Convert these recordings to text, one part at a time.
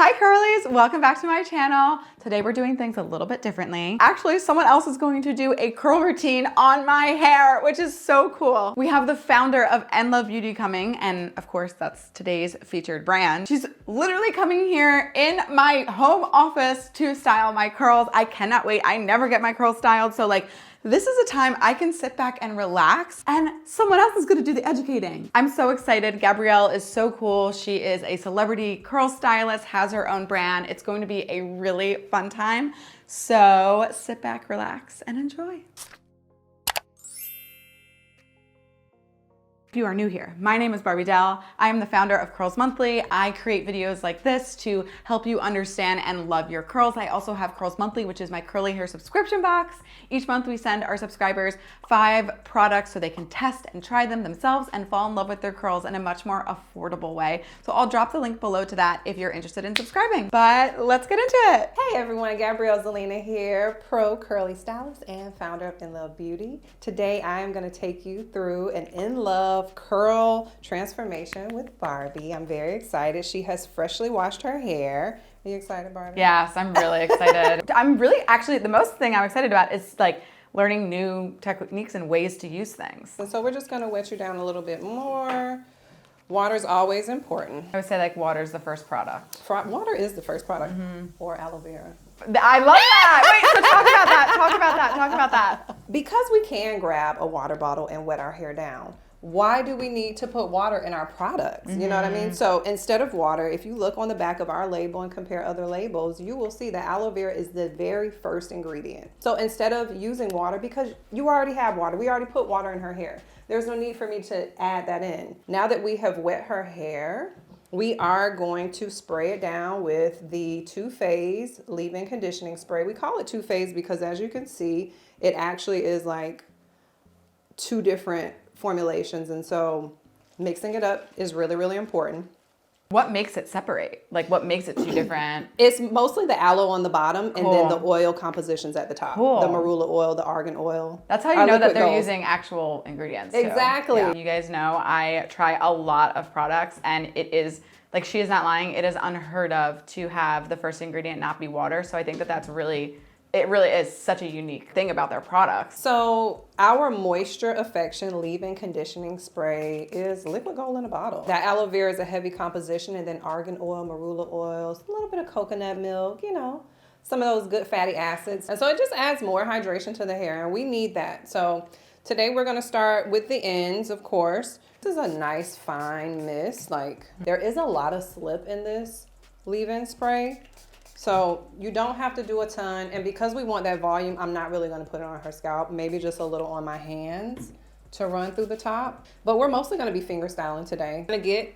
Hi curlies, welcome back to my channel. Today we're doing things a little bit differently. Actually, someone else is going to do a curl routine on my hair, which is so cool. We have the founder of Love Beauty coming, and of course that's today's featured brand. She's literally coming here in my home office to style my curls. I cannot wait. I never get my curls styled, so like this is a time I can sit back and relax and someone else is gonna do the educating. I'm so excited. Gabrielle is so cool. She is a celebrity curl stylist, has her own brand. It's going to be a really fun time. So sit back, relax, and enjoy. If you are new here, my name is Barbie Dell. I am the founder of Curls Monthly. I create videos like this to help you understand and love your curls. I also have Curls Monthly, which is my curly hair subscription box. Each month we send our subscribers 5 products so they can test and try them themselves and fall in love with their curls in a much more affordable way. So I'll drop the link below to that if you're interested in subscribing. But let's get into it. Hey everyone, Gabrielle Zalina here, pro curly stylist and founder of Love Beauty. Today I am going to take you through an In Love curl transformation with Barbie. I'm very excited. She has freshly washed her hair. Are you excited, Barbie? Yes, I'm really excited. I'm really, actually, the most thing I'm excited about is like learning new techniques and ways to use things. And so we're just going to wet you down a little bit more. Water's always important. I would say like water's the first product. Water is the first product, or aloe vera. I love that. Wait, so talk about that, talk about that. Because we can grab a water bottle and wet our hair down, why do we need to put water in our products? You know what I mean? So instead of water, if you look on the back of our label and compare other labels, you will see that aloe vera is the very first ingredient. So instead of using water, because you already have water, we already put water in her hair. There's no need for me to add that in. Now that we have wet her hair, we are going to spray it down with the 2-phase leave-in conditioning spray. We call it 2-phase because as you can see, it actually is like 2 different formulations, and so mixing it up is really, really important. What makes it separate? Like what makes it 2 different? It's mostly the aloe on the bottom and then the oil compositions at the top. Cool. The marula oil, the argan oil. That's how you know that they're using actual ingredients too. Exactly. Yeah. You guys know I try a lot of products and it is, like she is not lying, it is unheard of to have the first ingredient not be water. So I think that that's really, it really is such a unique thing about their products. So our Moisture Affection leave-in conditioning spray is liquid gold in a bottle. That aloe vera is a heavy composition, and then argan oil, marula oils, a little bit of coconut milk, you know, some of those good fatty acids. And so it just adds more hydration to the hair, and we need that. So today we're gonna start with the ends, of course. This is a nice fine mist. Like there is a lot of slip in this leave-in spray. So you don't have to do a ton, and because we want that volume, I'm not really going to put it on her scalp, maybe just a little on my hands to run through the top. But we're mostly going to be finger styling today. I'm going to get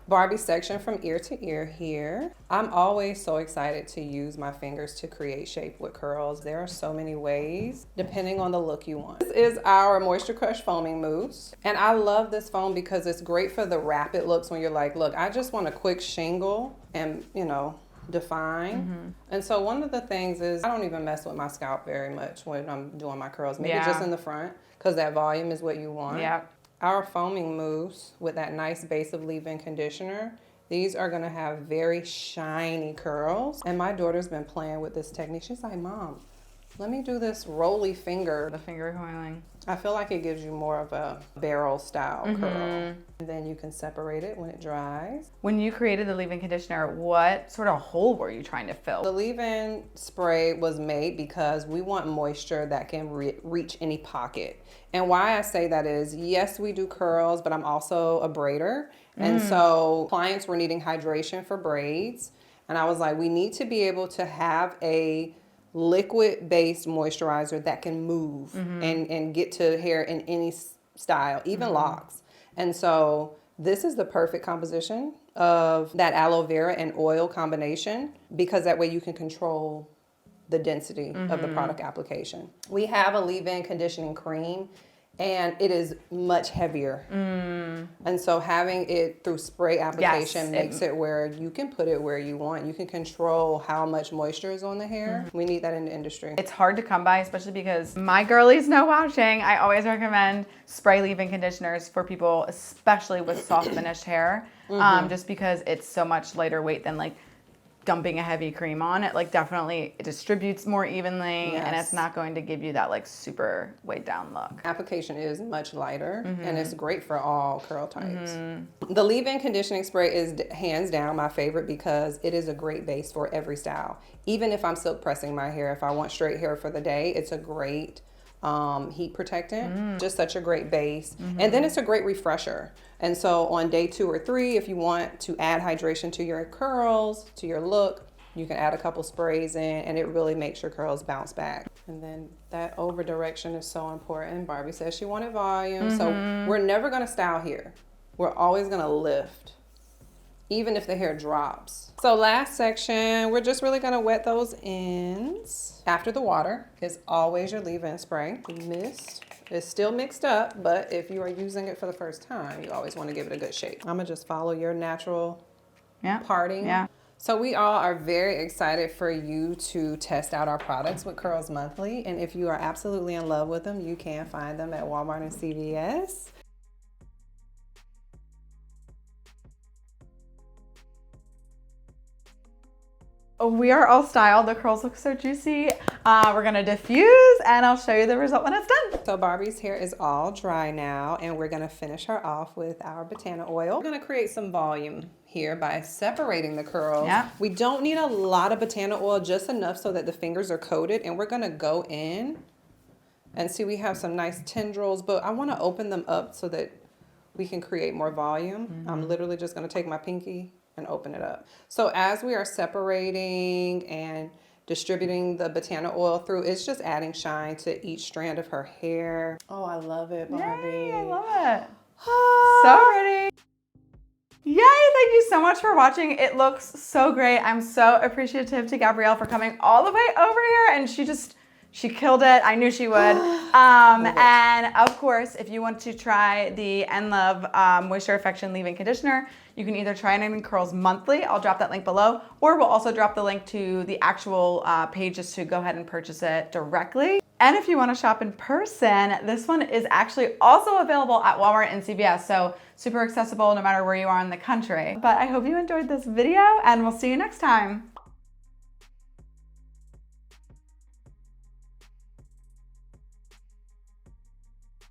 Barbie's section from ear to ear here. I'm always so excited to use my fingers to create shape with curls. There are so many ways, depending on the look you want. This is our Moisture Crush foaming mousse, and I love this foam because it's great for the rapid looks when you're like, look, I just want a quick shingle and, you know, define. And so one of the things is I don't even mess with my scalp very much when I'm doing my curls, maybe just in the front, because that volume is what you want. Yeah. Our foaming mousse with that nice base of leave-in conditioner, these are going to have very shiny curls. And my daughter's been playing with this technique. She's like, Mom, let me do this roly finger. The finger coiling. I feel like it gives you more of a barrel style curl. And then you can separate it when it dries. When you created the leave-in conditioner, what sort of hole were you trying to fill? The leave-in spray was made because we want moisture that can reach any pocket. And why I say that is, yes, we do curls, but I'm also a braider. And so clients were needing hydration for braids. And I was like, we need to be able to have a liquid-based moisturizer that can move and get to hair in any style, even locks. And so this is the perfect composition of that aloe vera and oil combination, because that way you can control the density of the product application. We have a leave-in conditioning cream, and it is much heavier. And so having it through spray application makes it where you can put it where you want. You can control how much moisture is on the hair. We need that in the industry. It's hard to come by, especially because my girlies know watching. I always recommend spray leave-in conditioners for people, especially with soft finished hair, just because it's so much lighter weight than like dumping a heavy cream on. It like definitely it distributes more evenly, Yes. and it's not going to give you that like super weighed down look. Application is much lighter, and it's great for all curl types. The leave-in conditioning spray is hands down my favorite because it is a great base for every style. Even if I'm silk pressing my hair, if I want straight hair for the day, it's a great heat protectant. Just such a great base. And then it's a great refresher. And so on day 2 or 3, if you want to add hydration to your curls, to your look, you can add a couple sprays in, and it really makes your curls bounce back. And then that over direction is so important. Barbie says she wanted volume. So we're never gonna style here. We're always gonna lift, even if the hair drops. So last section, we're just really gonna wet those ends. After the water is always your leave-in spray. The mist is still mixed up, but if you are using it for the first time, you always wanna give it a good shake. I'm gonna just follow your natural parting. Yeah. So we all are very excited for you to test out our products with Curls Monthly. And if you are absolutely in love with them, you can find them at Walmart and CVS. We are all styled. The curls look so juicy. We're gonna diffuse and I'll show you the result when it's done. So Barbie's hair is all dry now, and we're gonna finish her off with our Botana oil. We're gonna create some volume here by separating the curls. Yeah. We don't need a lot of Botana oil, just enough so that the fingers are coated, and we're gonna go in and see we have some nice tendrils, but I wanna open them up so that we can create more volume. I'm literally just gonna take my pinky and open it up. So as we are separating and distributing the Botana oil through, it's just adding shine to each strand of her hair. Oh, I love it, Barbie. Yay, I love it. So pretty. Yay, thank you so much for watching. It looks so great. I'm so appreciative to Gabrielle for coming all the way over here, and she killed it. I knew she would. And of course, if you want to try the Love Moisture Affection Leave-In Conditioner, you can either try it in Curls Monthly. I'll drop that link below, or we'll also drop the link to the actual pages to go ahead and purchase it directly. And if you want to shop in person, this one is actually also available at Walmart and CVS, so super accessible no matter where you are in the country. But I hope you enjoyed this video, and we'll see you next time.